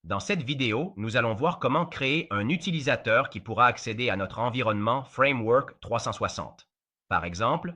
Dans cette vidéo, nous allons voir comment créer un utilisateur qui pourra accéder à notre environnement Framework 360. Par exemple,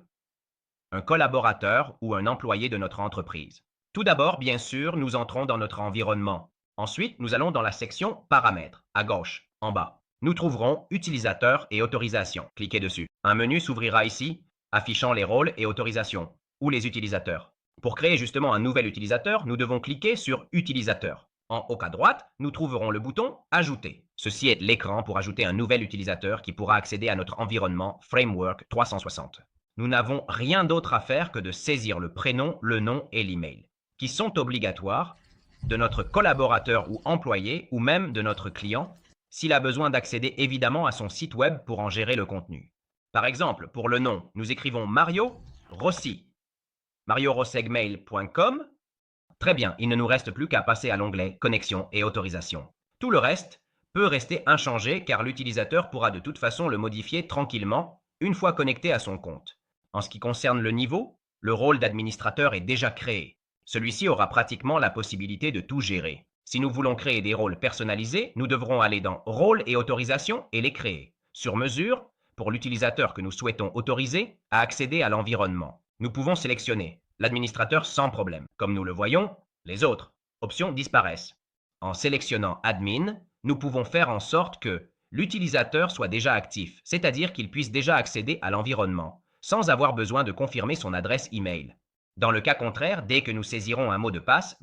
un collaborateur ou un employé de notre entreprise. Tout d'abord, bien sûr, nous entrons dans notre environnement. Ensuite, nous allons dans la section Paramètres, à gauche, en bas. Nous trouverons Utilisateur et Autorisation. Cliquez dessus. Un menu s'ouvrira ici, affichant les rôles et autorisations, ou les utilisateurs. Pour créer justement un nouvel utilisateur, nous devons cliquer sur Utilisateur. En haut à droite, nous trouverons le bouton Ajouter. Ceci est l'écran pour ajouter un nouvel utilisateur qui pourra accéder à notre environnement Framework 360. Nous n'avons rien d'autre à faire que de saisir le prénom, le nom et l'email, qui sont obligatoires de notre collaborateur ou employé ou même de notre client s'il a besoin d'accéder évidemment à son site web pour en gérer le contenu. Par exemple, pour le nom, nous écrivons Mario Rossi, mariorossegmail.com. Très bien, il ne nous reste plus qu'à passer à l'onglet Connexion et autorisation. Tout le reste peut rester inchangé car l'utilisateur pourra de toute façon le modifier tranquillement une fois connecté à son compte. En ce qui concerne le niveau, le rôle d'administrateur est déjà créé. Celui-ci aura pratiquement la possibilité de tout gérer. Si nous voulons créer des rôles personnalisés, nous devrons aller dans Rôles et autorisations et les créer, sur mesure, pour l'utilisateur que nous souhaitons autoriser à accéder à l'environnement. Nous pouvons sélectionner l'administrateur sans problème. Comme nous le voyons, les autres options disparaissent. En sélectionnant Admin, nous pouvons faire en sorte que l'utilisateur soit déjà actif, c'est-à-dire qu'il puisse déjà accéder à l'environnement, sans avoir besoin de confirmer son adresse email. Dans le cas contraire, dès que nous saisirons un mot de passe,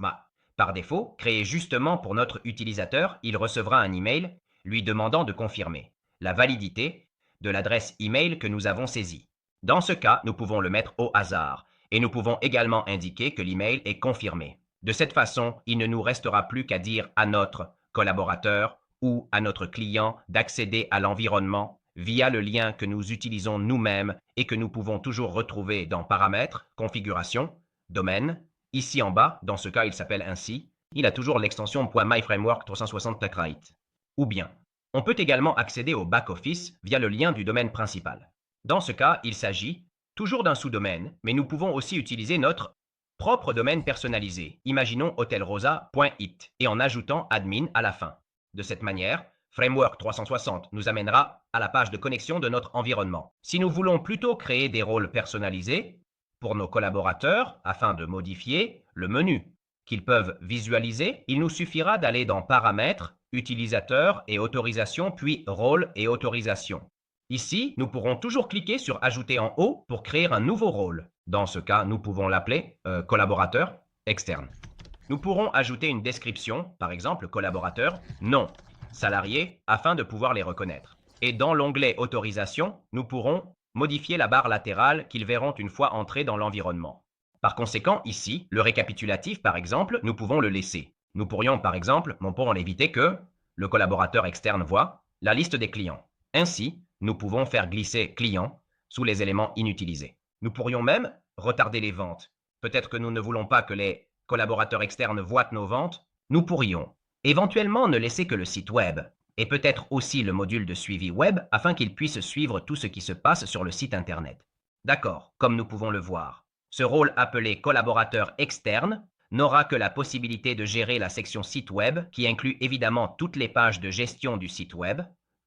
par défaut, créé justement pour notre utilisateur, il recevra un email lui demandant de confirmer la validité de l'adresse email que nous avons saisie. Dans ce cas, nous pouvons le mettre au hasard et nous pouvons également indiquer que l'email est confirmé. De cette façon, il ne nous restera plus qu'à dire à notre collaborateur ou à notre client d'accéder à l'environnement via le lien que nous utilisons nous-mêmes et que nous pouvons toujours retrouver dans Paramètres, Configuration, Domaine. Ici en bas, dans ce cas, il s'appelle ainsi. Il a toujours l'extension .myframework 360 TechWrite. Ou bien, on peut également accéder au back-office via le lien du domaine principal. Dans ce cas, il s'agit toujours d'un sous-domaine, mais nous pouvons aussi utiliser notre propre domaine personnalisé. Imaginons hotelrosa.it et en ajoutant admin à la fin. De cette manière, Framework 360 nous amènera à la page de connexion de notre environnement. Si nous voulons plutôt créer des rôles personnalisés pour nos collaborateurs afin de modifier le menu qu'ils peuvent visualiser, il nous suffira d'aller dans Paramètres, Utilisateurs et Autorisations, puis Rôles et Autorisations. Ici, nous pourrons toujours cliquer sur Ajouter en haut pour créer un nouveau rôle. Dans ce cas, nous pouvons l'appeler collaborateur externe. Nous pourrons ajouter une description, par exemple collaborateur, nom, salarié, afin de pouvoir les reconnaître. Et dans l'onglet Autorisation, nous pourrons modifier la barre latérale qu'ils verront une fois entrés dans l'environnement. Par conséquent, ici, le récapitulatif, par exemple, nous pouvons le laisser. Nous pourrions, par exemple, pour éviter que le collaborateur externe voit la liste des clients. Ainsi, nous pouvons faire glisser client sous les éléments inutilisés. Nous pourrions même retarder les ventes. Peut-être que nous ne voulons pas que les collaborateurs externes voient nos ventes. Nous pourrions éventuellement ne laisser que le site web et peut-être aussi le module de suivi web afin qu'ils puissent suivre tout ce qui se passe sur le site internet. D'accord, comme nous pouvons le voir, ce rôle appelé collaborateur externe n'aura que la possibilité de gérer la section site web qui inclut évidemment toutes les pages de gestion du site web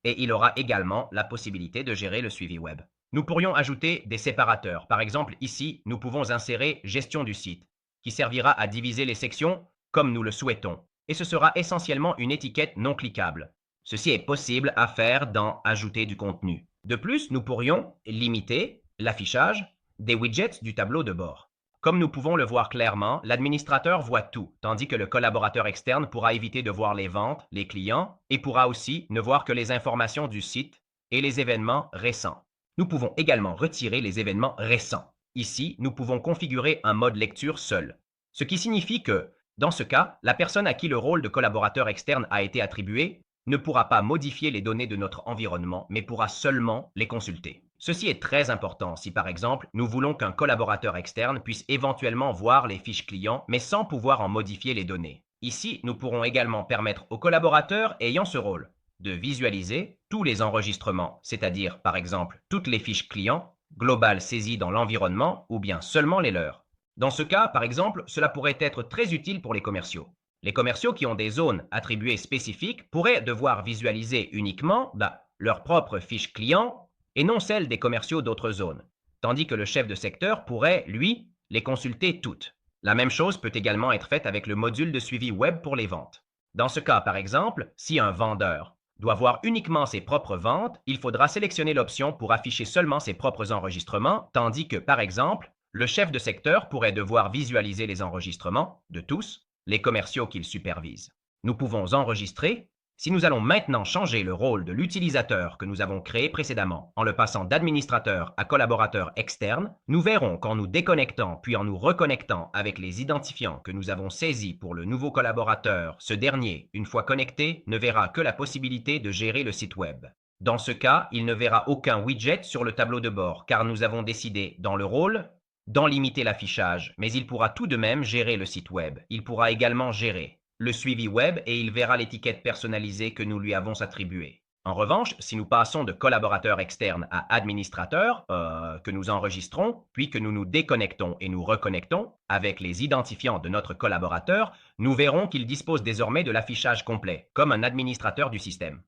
et il aura également la possibilité de gérer le suivi web. Nous pourrions ajouter des séparateurs. Par exemple, ici, nous pouvons insérer gestion du site qui servira à diviser les sections comme nous le souhaitons et ce sera essentiellement une étiquette non cliquable. Ceci est possible à faire dans Ajouter du contenu. De plus, nous pourrions limiter l'affichage des widgets du tableau de bord. Comme nous pouvons le voir clairement, l'administrateur voit tout, tandis que le collaborateur externe pourra éviter de voir les ventes, les clients, et pourra aussi ne voir que les informations du site et les événements récents. Nous pouvons également retirer les événements récents. Ici, nous pouvons configurer un mode lecture seul, ce qui signifie que, dans ce cas, la personne à qui le rôle de collaborateur externe a été attribué ne pourra pas modifier les données de notre environnement, mais pourra seulement les consulter. Ceci est très important si, par exemple, nous voulons qu'un collaborateur externe puisse éventuellement voir les fiches clients, mais sans pouvoir en modifier les données. Ici, nous pourrons également permettre aux collaborateurs ayant ce rôle de visualiser tous les enregistrements, c'est-à-dire, par exemple, toutes les fiches clients globales saisies dans l'environnement ou bien seulement les leurs. Dans ce cas, par exemple, cela pourrait être très utile pour les commerciaux. Les commerciaux qui ont des zones attribuées spécifiques pourraient devoir visualiser uniquement leur propre fiche client et non celle des commerciaux d'autres zones, tandis que le chef de secteur pourrait, lui, les consulter toutes. La même chose peut également être faite avec le module de suivi web pour les ventes. Dans ce cas, par exemple, si un vendeur doit voir uniquement ses propres ventes, il faudra sélectionner l'option pour afficher seulement ses propres enregistrements, tandis que, par exemple, le chef de secteur pourrait devoir visualiser les enregistrements de tous les commerciaux qu'il supervise. Nous pouvons enregistrer. Si nous allons maintenant changer le rôle de l'utilisateur que nous avons créé précédemment en le passant d'administrateur à collaborateur externe, nous verrons qu'en nous déconnectant puis en nous reconnectant avec les identifiants que nous avons saisis pour le nouveau collaborateur, ce dernier, une fois connecté, ne verra que la possibilité de gérer le site web. Dans ce cas, il ne verra aucun widget sur le tableau de bord car nous avons décidé, dans le rôle, d'en limiter l'affichage, mais il pourra tout de même gérer le site web. Il pourra également gérer le suivi web et il verra l'étiquette personnalisée que nous lui avons attribuée. En revanche, si nous passons de collaborateur externe à administrateur, que nous enregistrons, puis que nous nous déconnectons et nous reconnectons avec les identifiants de notre collaborateur, nous verrons qu'il dispose désormais de l'affichage complet, comme un administrateur du système.